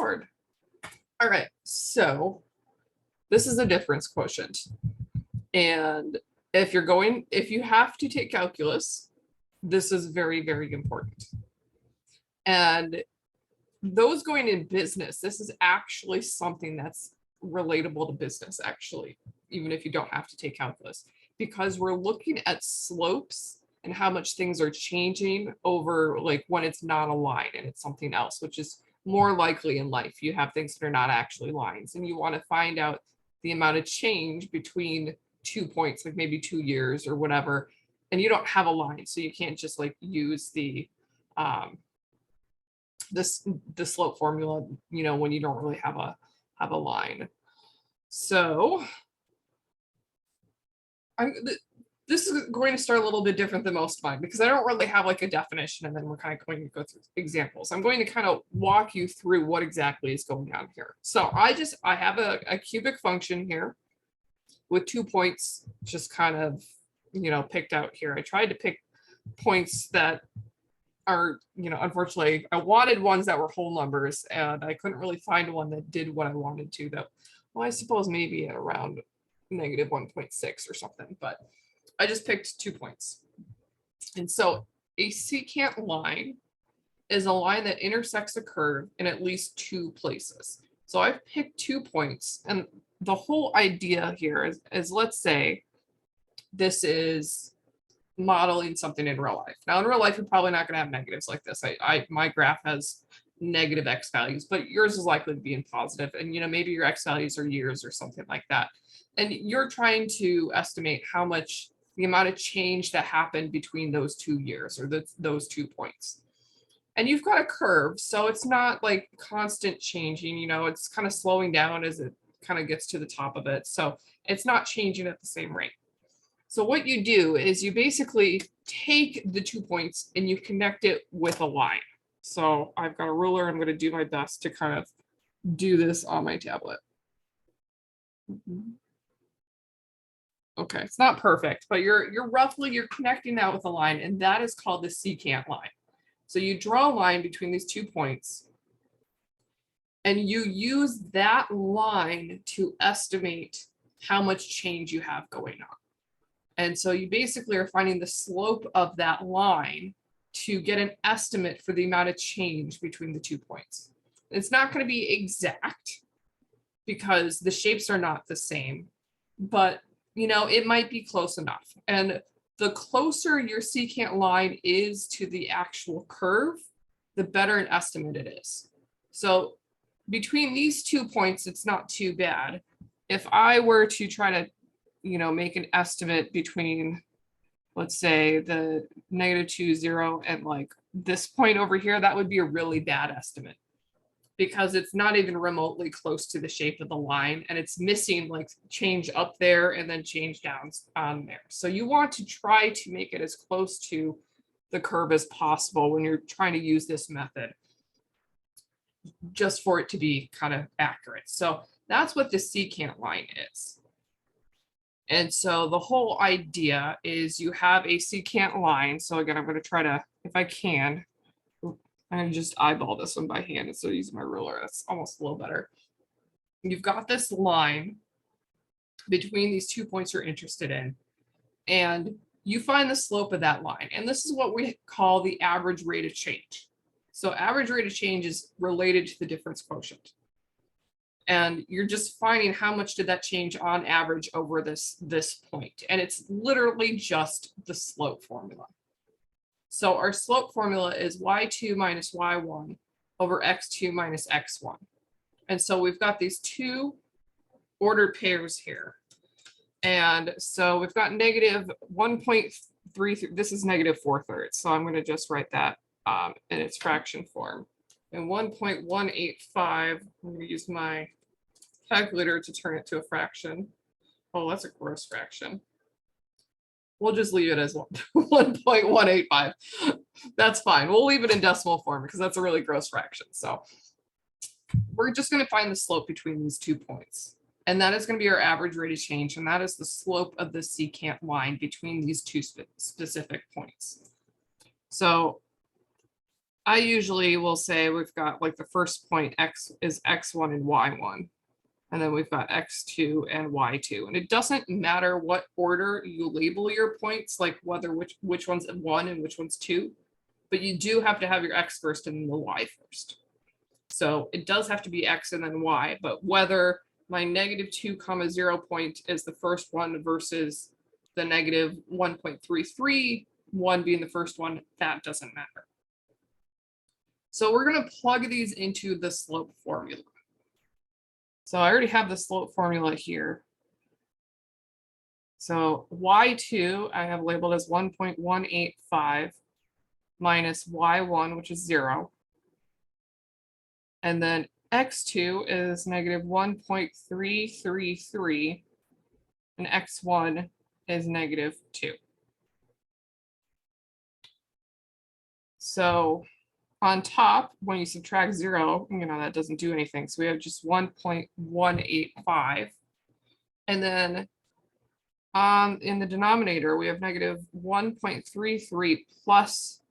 board. All right, so this is a difference quotient. And if you have to take calculus, this is very, very important. And those going in business, this is actually something that's relatable to business, actually, even if you don't have to take calculus, because we're looking at slopes and how much things are changing over like when it's not a line and it's something else, which is more likely in life. You have things that are not actually lines, and you want to find out the amount of change between 2 points, like maybe 2 years or whatever, and you don't have a line, so you can't just like use the slope formula, you know, when you don't really have a line. So this is going to start a little bit different than most of mine, because I don't really have like a definition, and then we're kind of going to go through examples. I'm going to kind of walk you through what exactly is going on here. So I have a cubic function here with 2 points just kind of, you know, picked out here. I tried to pick points that are, you know, unfortunately, I wanted ones that were whole numbers, and I couldn't really find one that did what I wanted to, though. Well, I suppose maybe at around negative 1.6 or something, but I just picked 2 points. And so a secant line is a line that intersects a curve in at least 2 places. So I've picked 2 points, and the whole idea here is let's say this is modeling something in real life. Now in real life, you're probably not going to have negatives like this. My graph has negative x values, but yours is likely to be in positive. And you know, maybe your x values are years or something like that. And you're trying to estimate how much the amount of change that happened between those 2 years or those 2 points. And you've got a curve, so it's not like constant changing, you know, it's kind of slowing down as it kind of gets to the top of it. So it's not changing at the same rate. So what you do is you basically take the 2 points and you connect it with a line. So I've got a ruler. I'm going to do my best to kind of do this on my tablet. Okay, it's not perfect, but you're connecting that with a line, and that is called the secant line. So you draw a line between these 2 points, and you use that line to estimate how much change you have going on. And so you basically are finding the slope of that line to get an estimate for the amount of change between the 2 points. It's not going to be exact because the shapes are not the same, but you know, it might be close enough. And the closer your secant line is to the actual curve, the better an estimate it is. So between these 2 points, it's not too bad. If I were to try to, you know, make an estimate between, let's say, the -2, 0, and like this point over here, that would be a really bad estimate because it's not even remotely close to the shape of the line, and it's missing like change up there and then change down on there. So you want to try to make it as close to the curve as possible when you're trying to use this method, just for it to be kind of accurate. So that's what the secant line is. And so the whole idea is you have a secant line. So again, I'm going to try to, if I can, I'm going to just eyeball this one by hand instead of using my ruler. That's almost a little better. You've got this line between these 2 points you're interested in, and you find the slope of that line. And this is what we call the average rate of change. So average rate of change is related to the difference quotient. And you're just finding how much did that change on average over this point. And it's literally just the slope formula. So our slope formula is y2 minus y1 over x2 minus x1. And so we've got these 2 ordered pairs here. And so we've got negative 1.33. This is negative 4/3. So I'm going to just write that in its fraction form. And 1.185, I'm going to use my calculator to turn it to a fraction. Oh, that's a gross fraction. We'll just leave it as 1.185. That's fine. We'll leave it in decimal form because that's a really gross fraction. So we're just going to find the slope between these 2 points. And that is going to be our average rate of change. And that is the slope of the secant line between these 2 specific points. So I usually will say we've got like the first point X is X1 and Y1. And then we've got X2 and Y2. And it doesn't matter what order you label your points, like whether which one's 1 and which one's 2, but you do have to have your X first and then the Y first. So it does have to be X and then Y, but whether my -2, 0 point is the first one versus the -1.33, 1 being the first one, that doesn't matter. So we're going to plug these into the slope formula. So I already have the slope formula here. So Y2 I have labeled as 1.185 minus Y1, which is 0. And then X2 is -1.333 and X1 is -2. So on top, when you subtract 0, that doesn't do anything. So we have just 1.185. And then in the denominator, we have -1.33 plus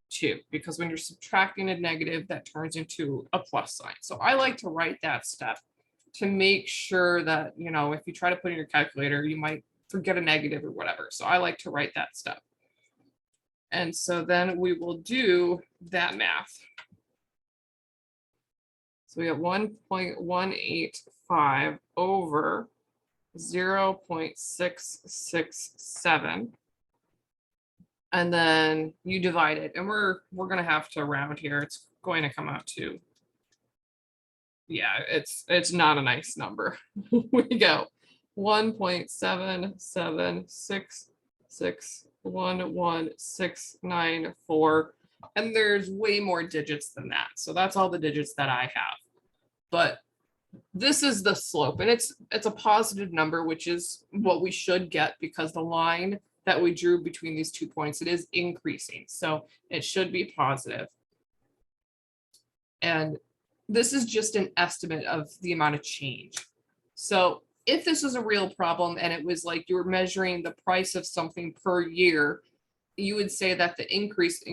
2, because when you're subtracting a negative, that turns into a plus sign. So I like to write that step to make sure that, if you try to put in your calculator, you might forget a negative or whatever. So I like to write that step. And so then we will do that math. So we have 1.185 over 0.667. And then you divide it. And we're going to have to round here. It's going to come out to, yeah, it's not a nice number. We go 1.7766111694, and there's way more digits than that. So that's all the digits that I have. But this is the slope, and it's a positive number, which is what we should get, because the line that we drew between these 2 points, it is increasing. So it should be positive. And this is just an estimate of the amount of change. So if this was a real problem and it was like you were measuring the price of something per year, you would say that it increased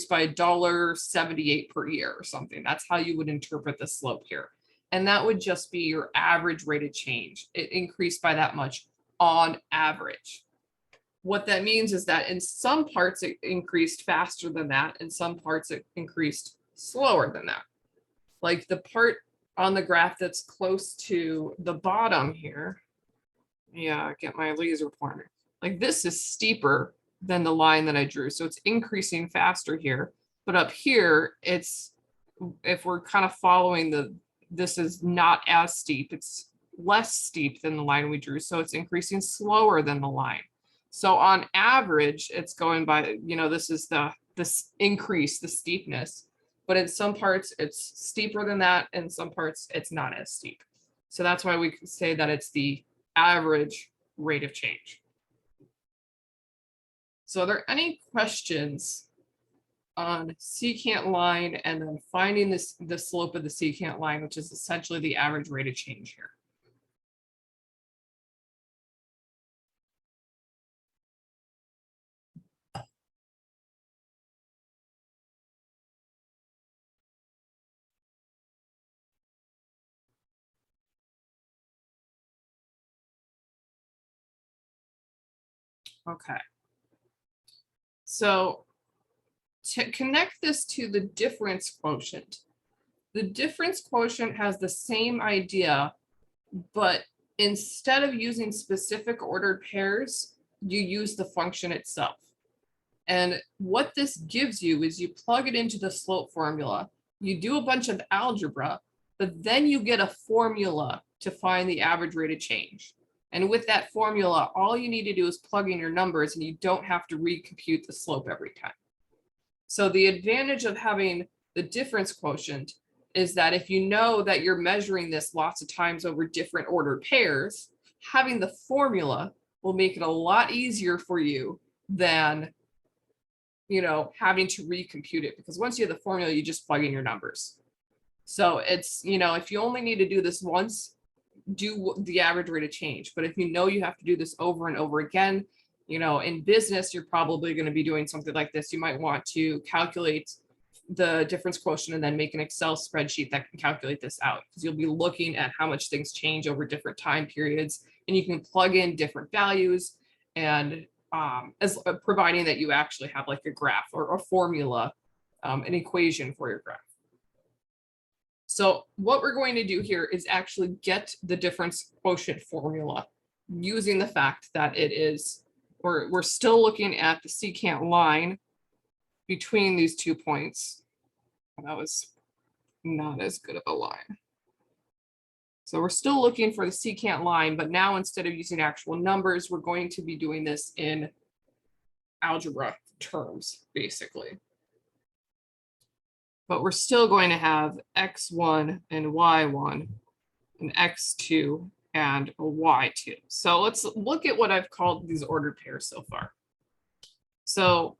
by $1.78 per year or something. That's how you would interpret the slope here. And that would just be your average rate of change. It increased by that much on average. What that means is that in some parts it increased faster than that, in some parts it increased slower than that. Like the part on the graph that's close to the bottom here, yeah, get my laser pointer. Like this is steeper than the line that I drew, so it's increasing faster here. But up here, it's, if we're kind of following this is not as steep, it's less steep than the line we drew, so it's increasing slower than the line. So on average, it's going by, this is this increase, the steepness, but in some parts it's steeper than that, and some parts it's not as steep. So that's why we can say that it's the average rate of change. So are there any questions on secant line and then finding the slope of the secant line, which is essentially the average rate of change here? Okay. So to connect this to the difference quotient, the difference quotient has the same idea, but instead of using specific ordered pairs, you use the function itself. And what this gives you is you plug it into the slope formula, you do a bunch of algebra, but then you get a formula to find the average rate of change. And with that formula, all you need to do is plug in your numbers, and you don't have to recompute the slope every time. So the advantage of having the difference quotient is that if you know that you're measuring this lots of times over different ordered pairs, having the formula will make it a lot easier for you than, having to recompute it, because once you have the formula, you just plug in your numbers. So it's, if you only need to do this once, do the average rate of change. But if you know you have to do this over and over again, You know, in business, you're probably going to be doing something like this. You might want to calculate the difference quotient and then make an Excel spreadsheet that can calculate this out, because you'll be looking at how much things change over different time periods, and you can plug in different values, and as providing that you actually have like a graph or a formula, an equation for your graph. So what we're going to do here is actually get the difference quotient formula using the fact that it is, we're still looking at the secant line between these 2 points. That was not as good of a line. So we're still looking for the secant line, but now instead of using actual numbers, we're going to be doing this in algebra terms, basically. But we're still going to have x1 and y1 and x2 and a y2. So let's look at what I've called these ordered pairs so far. So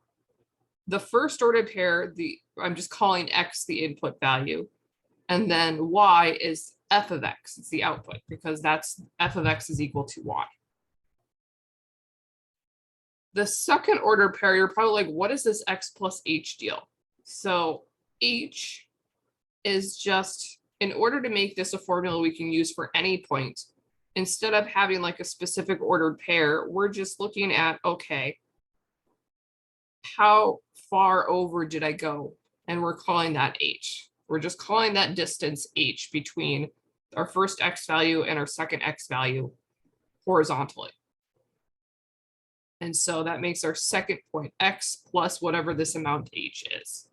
the first ordered pair, I'm just calling x the input value, and then y is f of x, it's the output, because that's f of x is equal to y. The second order pair, you're probably like, what is this x plus h deal? So h is just, in order to make this a formula we can use for any point, instead of having like a specific ordered pair, we're just looking at, okay, how far over did I go? And we're calling that h. We're just calling that distance h between our first x value and our second x value horizontally. And so that makes our second point x plus whatever this amount h is.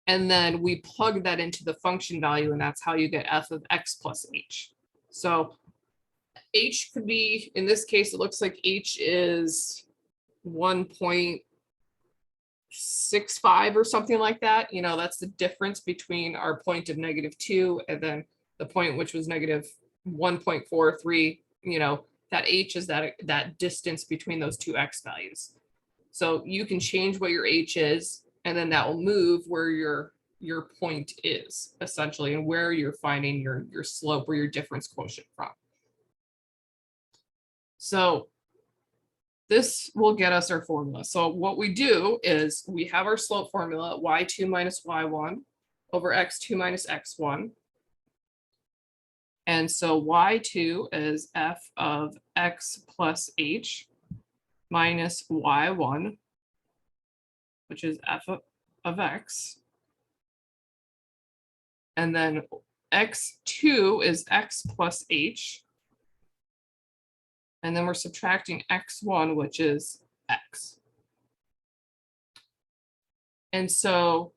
And then we plug that into the function value, and that's how you get f of x plus h. So h could be, in this case, it looks like h is 1.65 or something like that. You know, that's the difference between our point of -2 and then the point which was -1.43. You know, that h is that distance between those two x values. So you can change what your h is, and then that will move where your point is, essentially, and where you're finding your slope or your difference quotient from. So this will get us our formula. So what we do is we have our slope formula, y2 minus y1 over x2 minus x1. And so y2 is f of x plus h minus y1, which is f of x. And then x2 is x plus h. And then we're subtracting x1, which is x. And so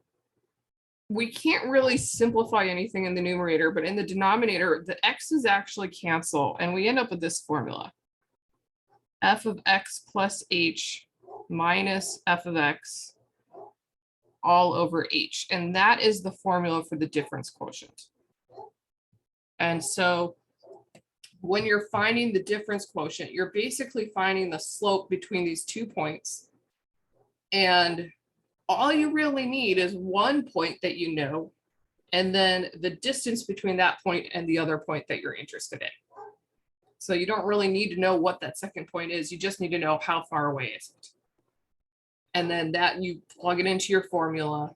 we can't really simplify anything in the numerator, but in the denominator, the x's actually cancel, and we end up with this formula. F of x plus h minus f of x all over h. And that is the formula for the difference quotient. And so when you're finding the difference quotient, you're basically finding the slope between these 2 points. And all you really need is one point that you know, and then the distance between that point and the other point that you're interested in. So you don't really need to know what that second point is. You just need to know how far away is it. And then that you plug it into your formula,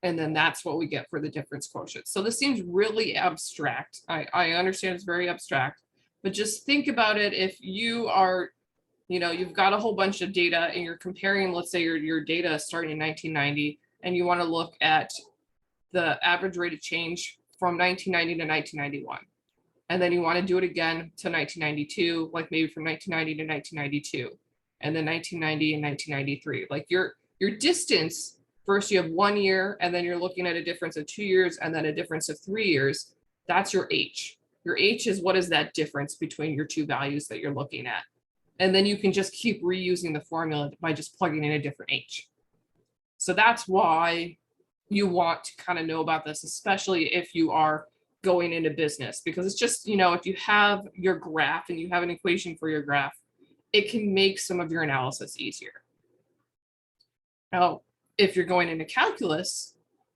and then that's what we get for the difference quotient. So this seems really abstract. I understand it's very abstract, but just think about it. If you are, you know, you've got a whole bunch of data and you're comparing, let's say your data starting in 1990, and you want to look at the average rate of change from 1990 to 1991. And then you want to do it again to 1992, like maybe from 1990 to 1992, and then 1990 and 1993. Like your distance, first you have 1 year, and then you're looking at a difference of 2 years, and then a difference of 3 years. That's your h. Your h is what is that difference between your two values that you're looking at. And then you can just keep reusing the formula by just plugging in a different h. So that's why you want to kind of know about this, especially if you are going into business, because it's just, you know, if you have your graph and you have an equation for your graph, it can make some of your analysis easier. Now, if you're going into calculus,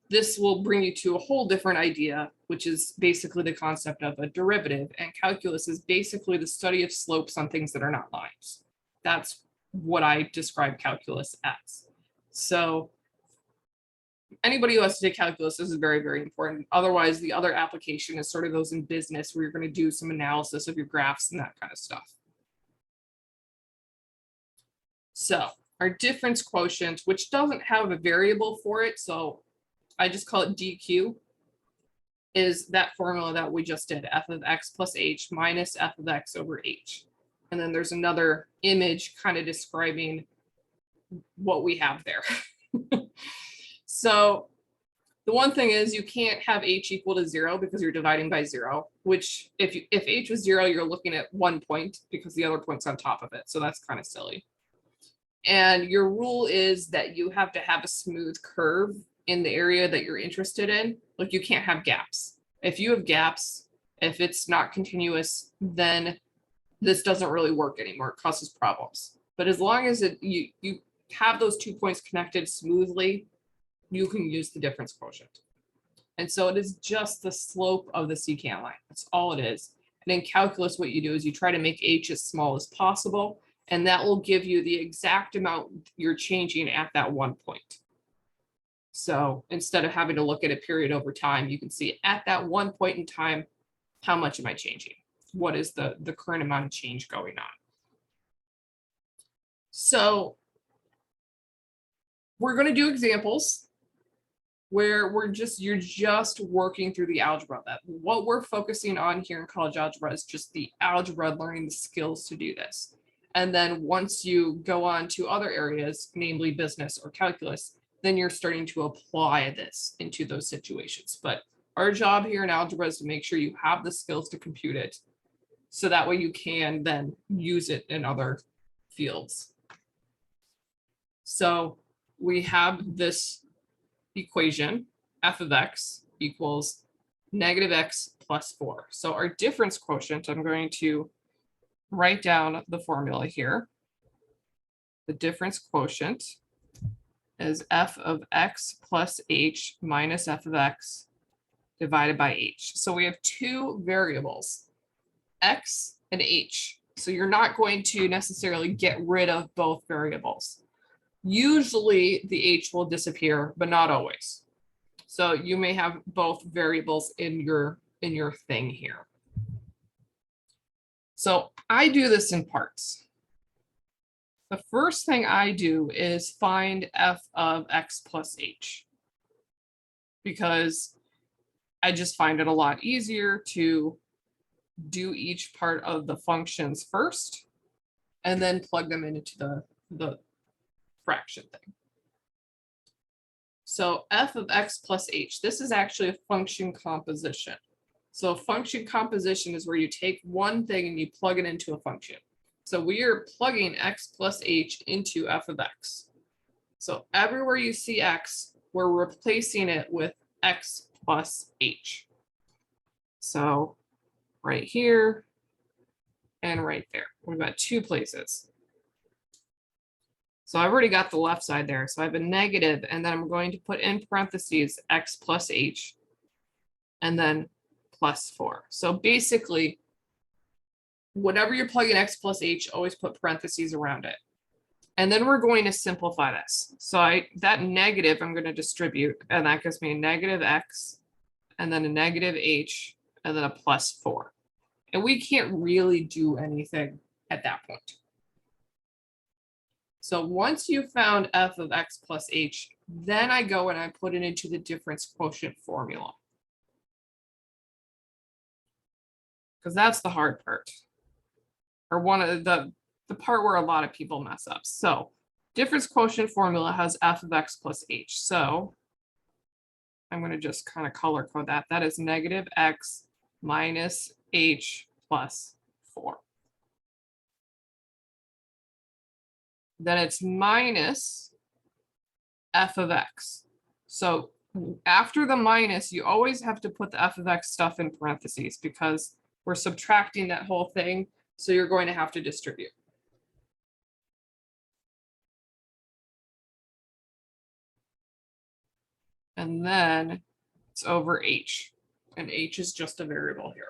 this will bring you to a whole different idea, which is basically the concept of a derivative. And calculus is basically the study of slopes on things that are not lines. That's what I describe calculus as. So anybody who has to take calculus, this is very, very important. Otherwise, the other application is sort of those in business where you're going to do some analysis of your graphs and that kind of stuff. So our difference quotient, which doesn't have a variable for it, so I just call it DQ, is that formula that we just did, f of x plus h minus f of x over h. And then there's another image kind of describing what we have there. So the one thing is you can't have h equal to 0 because you're dividing by 0, which if h was 0, you're looking at 1 point because the other point's on top of it. So that's kind of silly. And your rule is that you have to have a smooth curve in the area that you're interested in. Like you can't have gaps. If you have gaps, if it's not continuous, then this doesn't really work anymore. It causes problems. But as long as you have those 2 points connected smoothly, you can use the difference quotient. And so it is just the slope of the secant line. That's all it is. And in calculus, what you do is you try to make h as small as possible, and that will give you the exact amount you're changing at that 1 point. So instead of having to look at a period over time, you can see at that 1 point in time, how much am I changing? What is the current amount of change going on? So we're going to do examples where you're just working through the algebra. That what we're focusing on here in college algebra is just the algebra, learning the skills to do this. And then once you go on to other areas, namely business or calculus, then you're starting to apply this into those situations. But our job here in algebra is to make sure you have the skills to compute it, so that way you can then use it in other fields. So we have this equation, f of x equals negative x plus 4. So our difference quotient, I'm going to write down the formula here. The difference quotient is f of x plus h minus f of x divided by h. So we have two variables, x and h. So you're not going to necessarily get rid of both variables. Usually the h will disappear, but not always. So you may have both variables in your thing here. So I do this in parts. The first thing I do is find f of x plus h, because I just find it a lot easier to do each part of the functions first and then plug them into the fraction thing. So f of x plus h, this is actually a function composition. So function composition is where you take one thing and you plug it into a function. So we are plugging x plus h into f of x. So everywhere you see x, we're replacing it with x plus h. So right here and right there, we've got two places. So I've already got the left side there. So I have a negative, and then I'm going to put in parentheses x plus h, and then plus 4. So basically, whatever you're plugging x plus h, always put parentheses around it. And then we're going to simplify this. So that negative I'm going to distribute, and that gives me a negative x, and then a negative h, and then a plus 4. And we can't really do anything at that point. So once you've found f of x plus h, then I go and I put it into the difference quotient formula. Because that's the hard part, or one of the part where a lot of people mess up. So difference quotient formula has f of x plus h. So I'm going to just kind of color code that. That is negative x minus h plus 4. Then it's minus f of x. So after the minus, you always have to put the f of x stuff in parentheses because we're subtracting that whole thing. So you're going to have to distribute. And then it's over h, and h is just a variable here.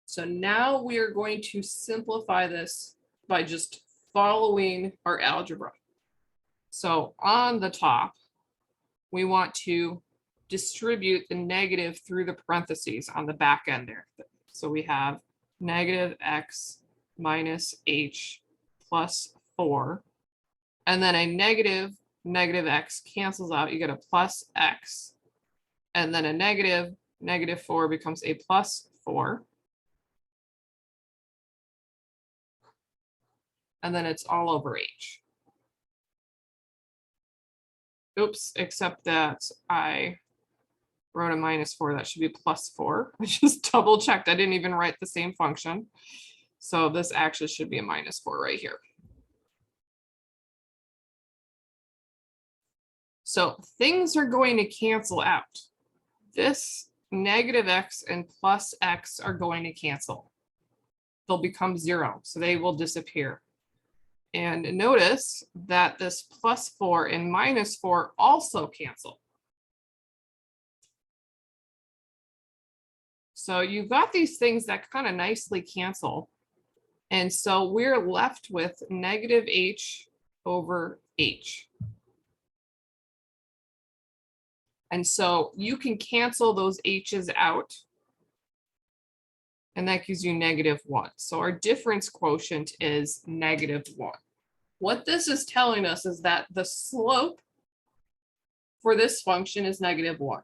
So now we are going to simplify this by just following our algebra. So on the top, we want to distribute the negative through the parentheses on the back end there. So we have negative x minus h plus 4. And then a negative x cancels out. You get a plus x. And then a negative 4 becomes a plus 4. And then it's all over h. Oops, except that I wrote a minus 4. That should be plus 4. I just double checked. I didn't even write the same function. So this actually should be a minus 4 right here. So things are going to cancel out. This negative x and plus x are going to cancel. They'll become 0, so they will disappear. And notice that this plus 4 and minus 4 also cancel. So you've got these things that kind of nicely cancel. And so we're left with negative h over h. And so you can cancel those h's out. And that gives you negative 1. So our difference quotient is negative 1. What this is telling us is that the slope for this function is negative 1,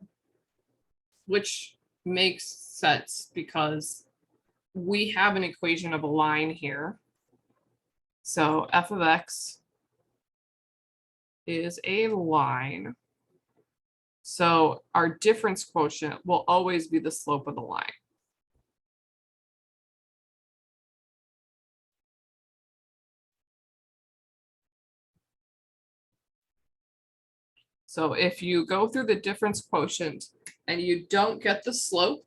which makes sense because we have an equation of a line here. So f of x is a line. So our difference quotient will always be the slope of the line. So if you go through the difference quotient and you don't get the slope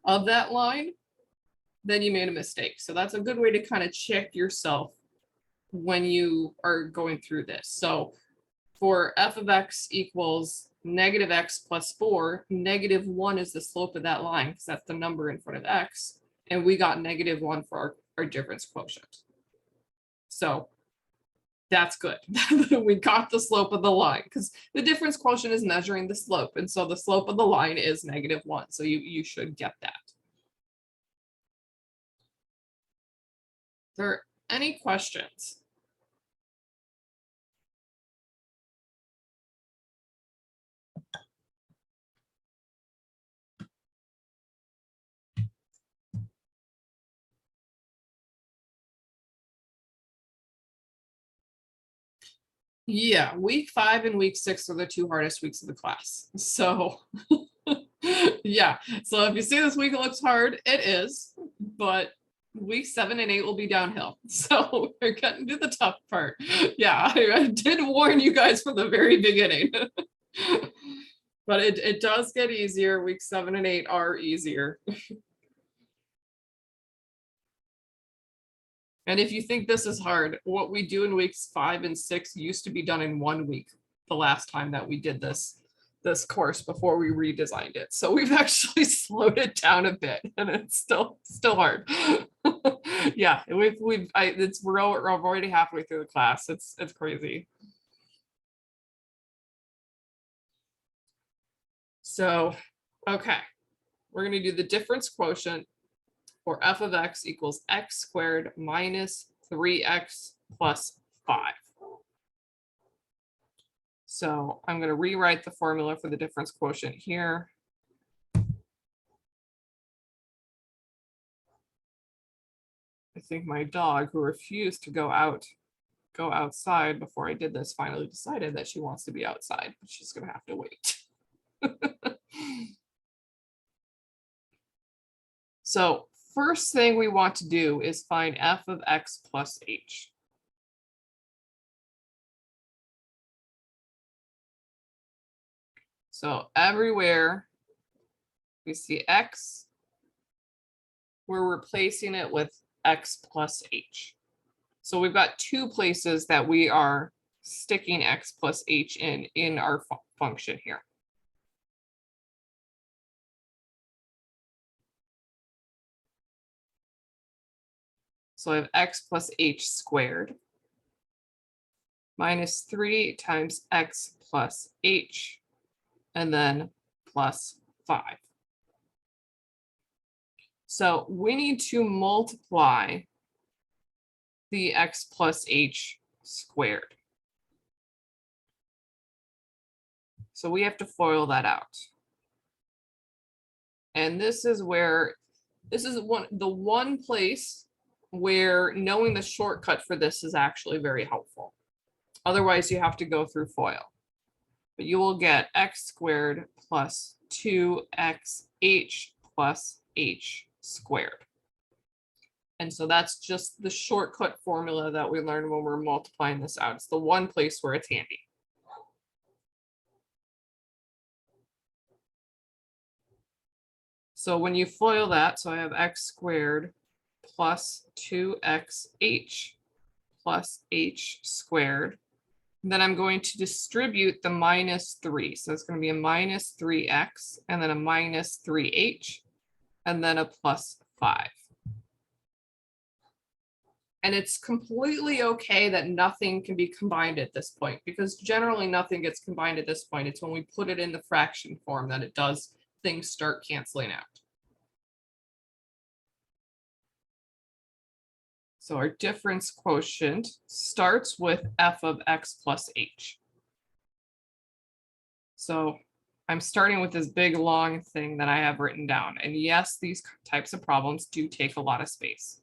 of that line, then you made a mistake. So that's a good way to kind of check yourself when you are going through this. So for f of x equals negative x plus 4, negative 1 is the slope of that line because that's the number in front of x. And we got negative 1 for our difference quotient. So that's good. We got the slope of the line because the difference quotient is measuring the slope. And so the slope of the line is negative 1. So you should get that. Are there any questions? Yeah, week 5 and week 6 are the 2 hardest weeks of the class. So yeah, so if you see this week it looks hard, it is, but week 7 and 8 will be downhill. So we're getting to the tough part. Yeah, I did warn you guys from the very beginning. But it does get easier. Week 7 and 8 are easier. And if you think this is hard, what we do in weeks 5 and 6 used to be done in 1 week the last time that we did this course before we redesigned it. So we've actually slowed it down a bit and it's still hard. Yeah, we're already halfway through the class. It's crazy. So, okay, we're going to do the difference quotient for f of x equals x squared minus 3x plus 5. So I'm going to rewrite the formula for the difference quotient here. I think my dog, who refused to go outside before I did this, finally decided that she wants to be outside, but she's going to have to wait. So first thing we want to do is find f of x plus h. So everywhere we see x, we're replacing it with x plus h. So we've got 2 places that we are sticking x plus h in our function here. So I have x plus h squared minus 3 times x plus h, and then plus 5. So we need to multiply the x plus h squared. So we have to FOIL that out. And this is where, this is the one place where knowing the shortcut for this is actually very helpful. Otherwise, you have to go through FOIL. But you will get x squared plus 2xh plus h squared. And so that's just the shortcut formula that we learned when we're multiplying this out. It's the one place where it's handy. So when you FOIL that, so I have x squared plus 2xh plus h squared. Then I'm going to distribute the minus 3. So it's going to be a minus 3x and then a minus 3h and then a plus 5. And it's completely okay that nothing can be combined at this point, because generally nothing gets combined at this point. It's when we put it in the fraction form that it does, things start canceling out. So our difference quotient starts with f of x plus h. So I'm starting with this big long thing that I have written down. And yes, these types of problems do take a lot of space.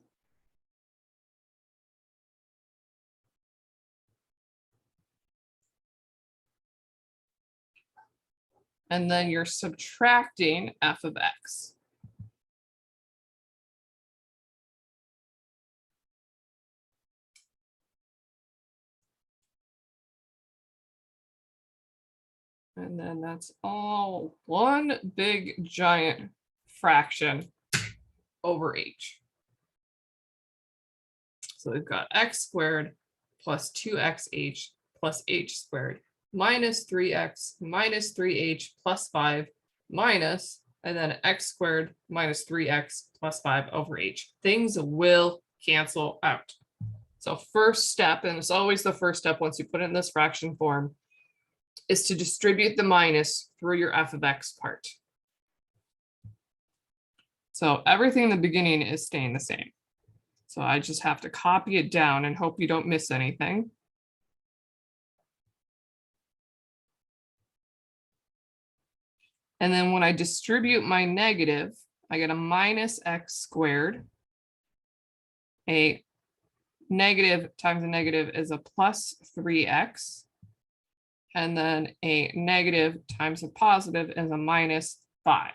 And then you're subtracting f of x. And then that's all one big giant fraction over h. So we've got x squared plus 2xh plus h squared minus 3x minus 3h plus 5 minus, and then x squared minus 3x plus 5 over h. Things will cancel out. So first step, and it's always the first step once you put it in this fraction form, is to distribute the minus through your f of x part. So everything in the beginning is staying the same. So I just have to copy it down and hope you don't miss anything. And then when I distribute my negative, I get a minus x squared. A negative times a negative is a plus 3x. And then a negative times a positive is a minus 5.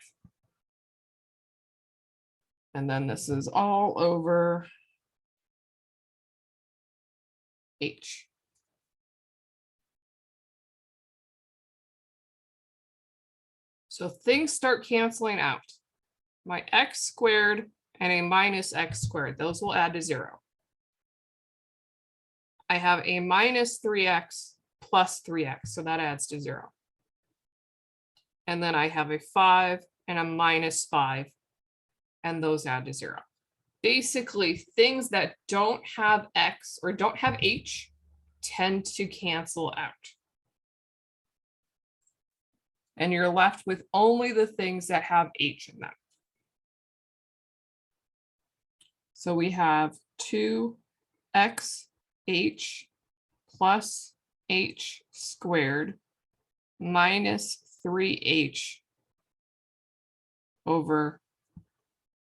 And then this is all over h. So things start canceling out. My x squared and a minus x squared, those will add to 0. I have a minus 3x plus 3x, so that adds to 0. And then I have a 5 and a minus 5, and those add to 0. Basically, things that don't have x or don't have h tend to cancel out. And you're left with only the things that have h in them. So we have 2xh plus h squared minus 3h over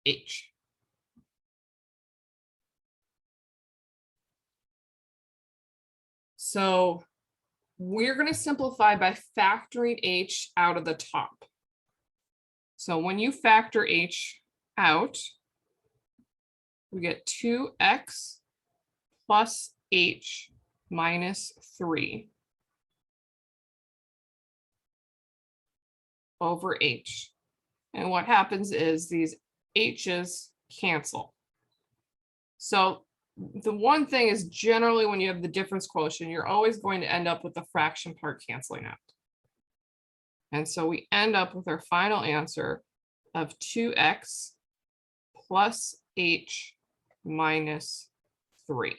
h. So we're going to simplify by factoring h out of the top. So when you factor h out, we get 2x plus h minus 3 over h. And what happens is these h's cancel. So the one thing is, generally when you have the difference quotient, you're always going to end up with the fraction part canceling out. And so we end up with our final answer of 2x plus h minus 3.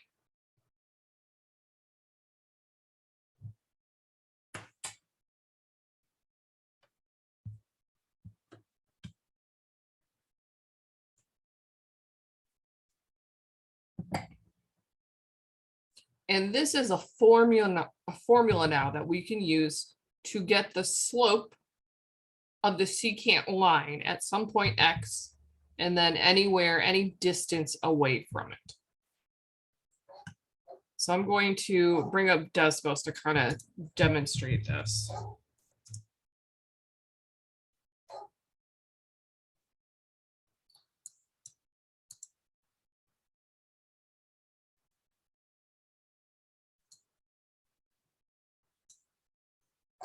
And this is a formula now that we can use to get the slope of the secant line at some point X, and then anywhere, any distance away from it. So I'm going to bring up Desmos to kind of demonstrate this.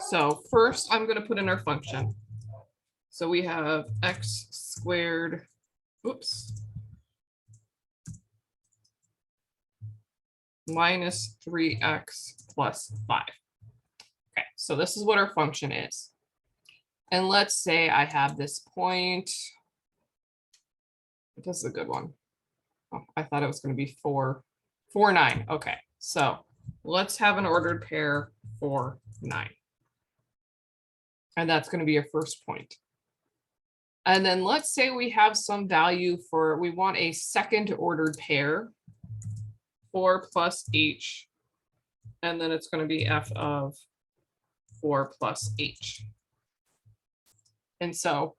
So first I'm going to put in our function. So we have x squared, oops, minus 3x plus 5. Okay, so this is what our function is. And let's say I have this point. This is a good one. Oh, I thought it was going to be 4, 4, 9. Okay, so let's have an ordered pair 4, 9. And that's going to be your first point. And then let's say we have some value for, we want a second ordered pair, 4 plus h, and then it's going to be f of 4 plus h. And so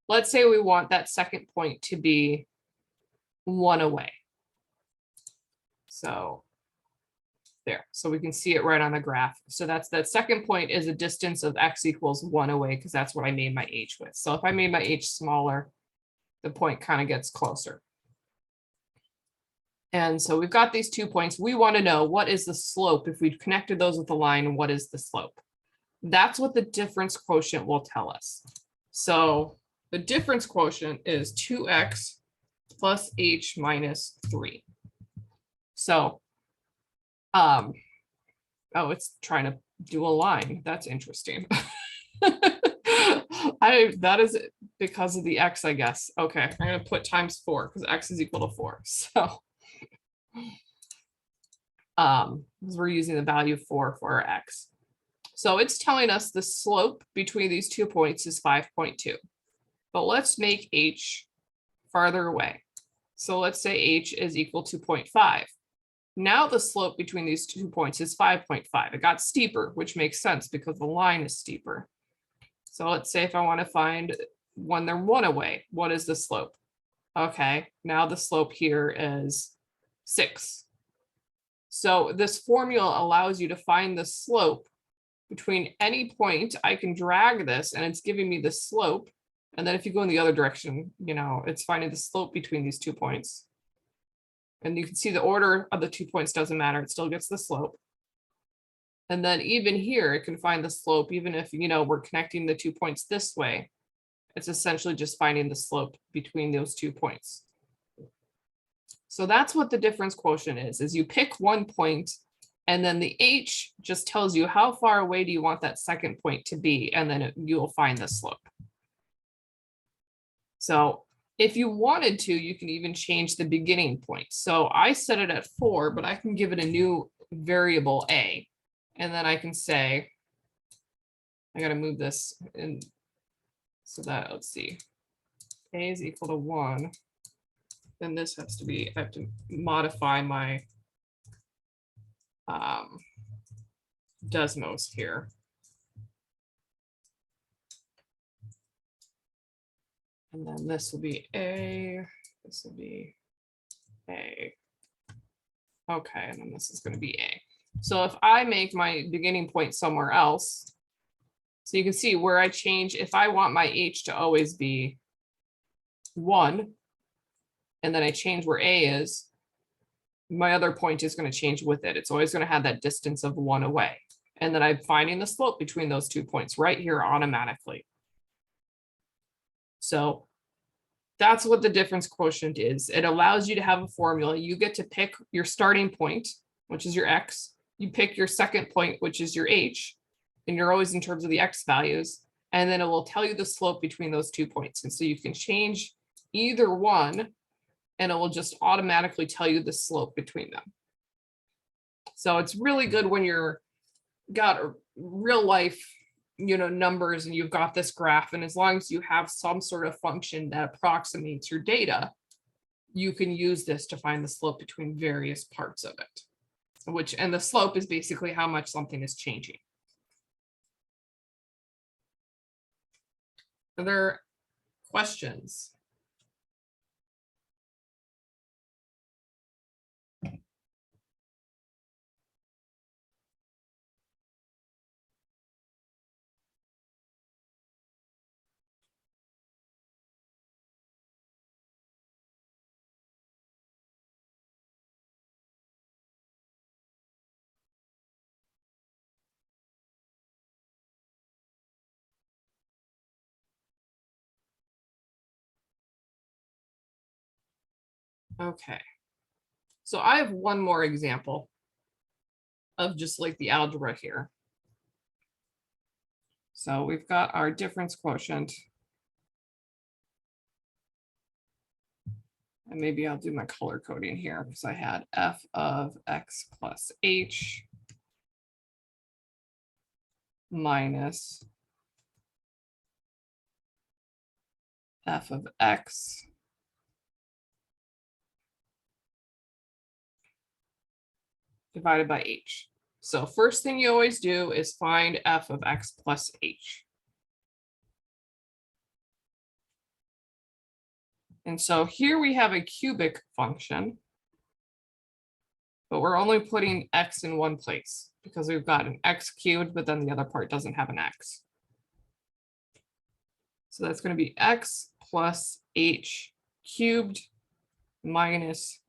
let's say we want that second point to be 1 away. So there, so we can see it right on the graph. So that's that second point is a distance of x equals 1 away, because that's what I made my h with. So if I made my h smaller, the point kind of gets closer. And so we've got these 2 points. We want to know what is the slope if we've connected those with the line, what is the slope? That's what the difference quotient will tell us. So the difference quotient is 2x plus h minus 3. So oh, it's trying to do a line. That's interesting. That is because of the x, I guess. Okay, I'm going to put times 4 because x is equal to 4. So because we're using the value 4 for our x. So it's telling us the slope between these 2 points is 5.2. But let's make h farther away. So let's say h is equal to 0.5. Now the slope between these 2 points is 5.5. It got steeper, which makes sense because the line is steeper. So let's say if I want to find when they're 1 away, what is the slope? Okay, now the slope here is 6. So this formula allows you to find the slope between any point. I can drag this and it's giving me the slope. And then if you go in the other direction, you know, it's finding the slope between these 2 points. And you can see the order of the 2 points doesn't matter. It still gets the slope. And then even here, it can find the slope, even if, you know, we're connecting the 2 points this way. It's essentially just finding the slope between those 2 points. So that's what the difference quotient is you pick one point, and then the h just tells you how far away do you want that second point to be, and then you'll find the slope. So if you wanted to, you can even change the beginning point. So I set it at 4, but I can give it a new variable a. And then I can say, I got to move this in so that, let's see, a is equal to 1. Then this has to be, I have to modify my Desmos here. And then this will be a, this will be a. Okay, and then this is going to be a. So if I make my beginning point somewhere else, so you can see where I change, if I want my h to always be 1, and then I change where a is, my other point is going to change with it. It's always going to have that distance of 1 away. And then I'm finding the slope between those 2 points right here automatically. So that's what the difference quotient is. It allows you to have a formula. You get to pick your starting point, which is your x. You pick your second point, which is your h, and you're always in terms of the x values. And then it will tell you the slope between those 2 points. And so you can change either one and it will just automatically tell you the slope between them. So it's really good when you're got a real life, numbers, and you've got this graph, and as long as you have some sort of function that approximates your data, you can use this to find the slope between various parts of it, and the slope is basically how much something is changing. Are there questions? Okay. So I have one more example of just like the algebra here. So we've got our difference quotient. And maybe I'll do my color coding here because I had f of x plus h minus f of x divided by h. So first thing you always do is find f of x plus h. And so here we have a cubic function, but we're only putting x in one place because we've got an x cubed, but then the other part doesn't have an x. So that's going to be x plus h cubed minus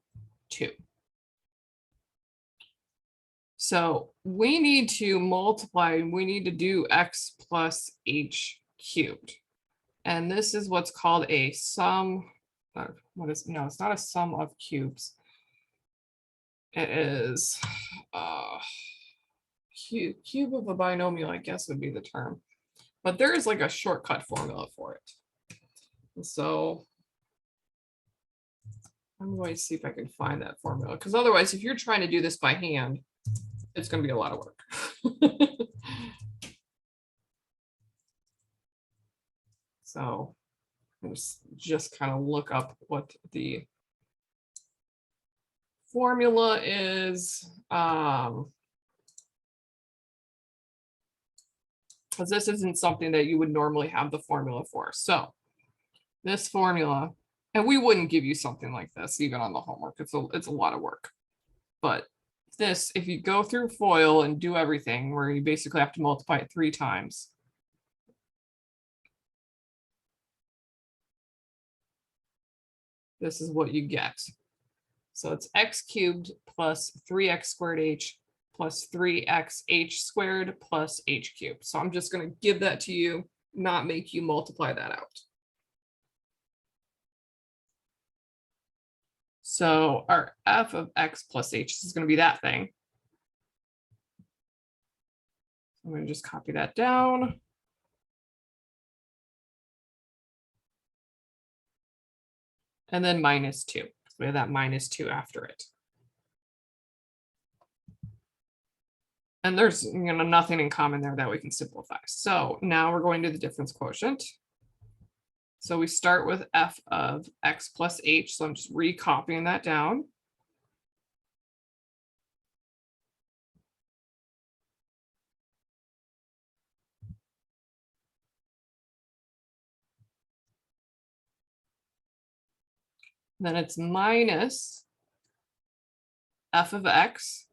2. So we need to multiply, we need to do x plus h cubed. And this is what's called a sum. No, it's not a sum of cubes. It is cube of a binomial, I guess would be the term. But there is like a shortcut formula for it. And so I'm going to see if I can find that formula, because otherwise, if you're trying to do this by hand, it's going to be a lot of work. So just kind of look up what the formula is. Because this isn't something that you would normally have the formula for. So this formula, and we wouldn't give you something like this even on the homework. It's a lot of work. But this, if you go through FOIL and do everything where you basically have to multiply it 3 times. This is what you get. So it's x cubed plus 3x squared h plus 3x h squared plus h cubed. So I'm just going to give that to you, not make you multiply that out. So our f of x plus h is going to be that thing. I'm going to just copy that down. And then minus 2. We have that minus 2 after it. And there's nothing in common there that we can simplify. So now we're going to the difference quotient. So we start with f of x plus h. So I'm just recopying that down. Then it's minus f of x.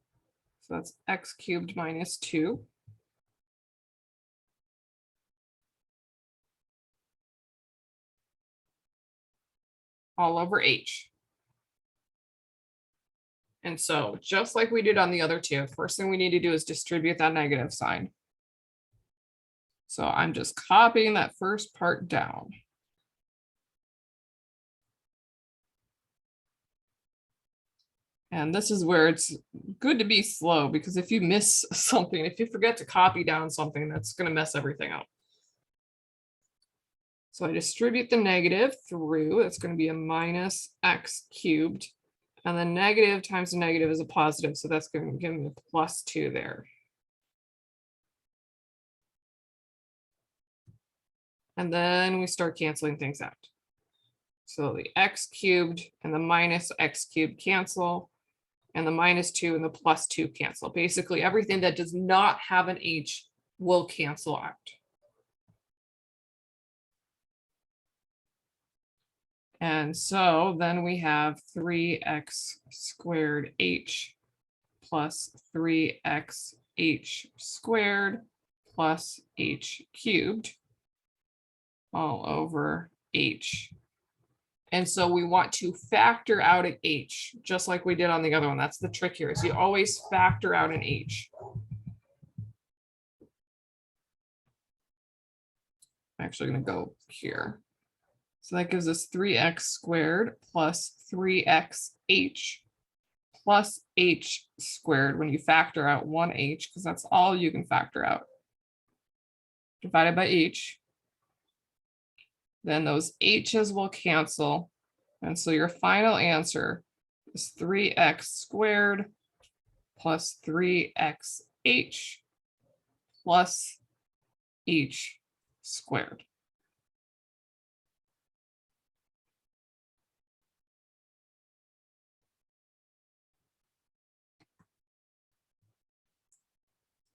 So that's x cubed minus 2. All over h. And so just like we did on the other two, first thing we need to do is distribute that negative sign. So I'm just copying that first part down. And this is where it's good to be slow, because if you miss something, if you forget to copy down something, that's going to mess everything up. So I distribute the negative through, it's going to be a minus x cubed. And the negative times the negative is a positive. So that's going to give me a plus 2 there. And then we start canceling things out. So the x cubed and the minus x cubed cancel, and the minus 2 and the plus 2 cancel. Basically, everything that does not have an h will cancel out. And so then we have 3x squared h plus 3x h squared plus h cubed all over h. And so we want to factor out an h, just like we did on the other one. That's the trick here, is you always factor out an h. I'm actually going to go here. So that gives us 3x squared plus 3xh plus h squared when you factor out one h, because that's all you can factor out, divided by h. Then those h's will cancel. And so your final answer is 3x squared plus 3xh plus h squared.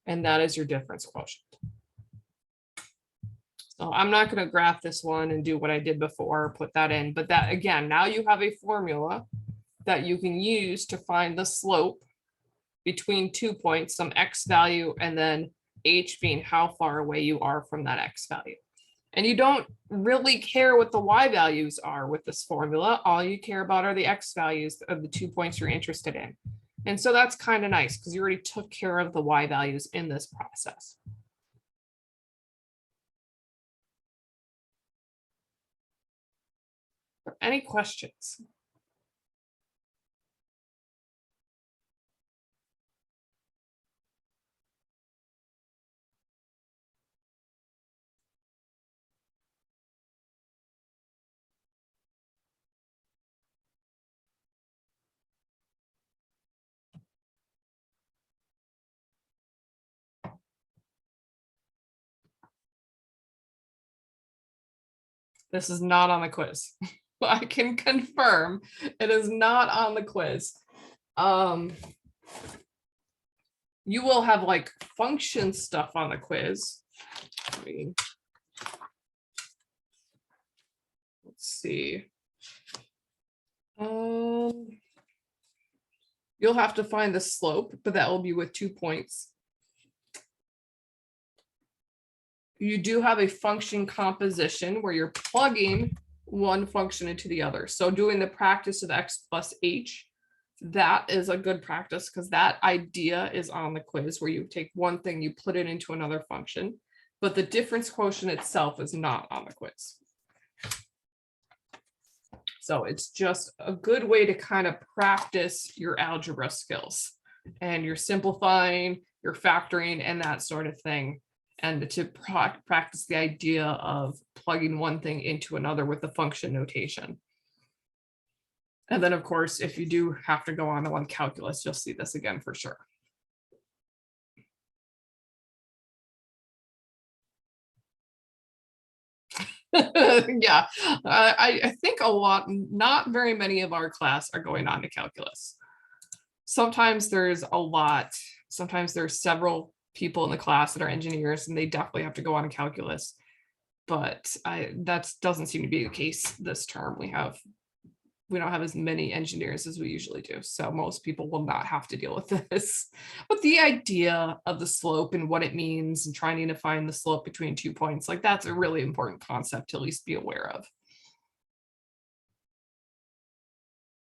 And that is your difference quotient. So I'm not going to graph this one and do what I did before, put that in, but that again, now you have a formula that you can use to find the slope between 2 points, some x value, and then h being how far away you are from that x value. And you don't really care what the y values are with this formula. All you care about are the x values of the 2 points you're interested in. And so that's kind of nice because you already took care of the y values in this process. Any questions? This is not on the quiz. I can confirm it is not on the quiz. You will have like function stuff on the quiz. Let's see. You'll have to find the slope, but that will be with 2 points. You do have a function composition where you're plugging one function into the other. So doing the practice of x plus h, that is a good practice because that idea is on the quiz where you take one thing, you put it into another function, but the difference quotient itself is not on the quiz. So it's just a good way to kind of practice your algebra skills and you're simplifying, you're factoring and that sort of thing. And to practice the idea of plugging one thing into another with the function notation. And then, of course, if you do have to go on to one calculus, you'll see this again for sure. Yeah, I think not very many of our class are going on to calculus. Sometimes there's a lot, sometimes there's several people in the class that are engineers and they definitely have to go on to calculus, but that doesn't seem to be the case this term. We don't have as many engineers as we usually do, so most people will not have to deal with this. But the idea of the slope and what it means and trying to find the slope between 2 points, like that's a really important concept to at least be aware of.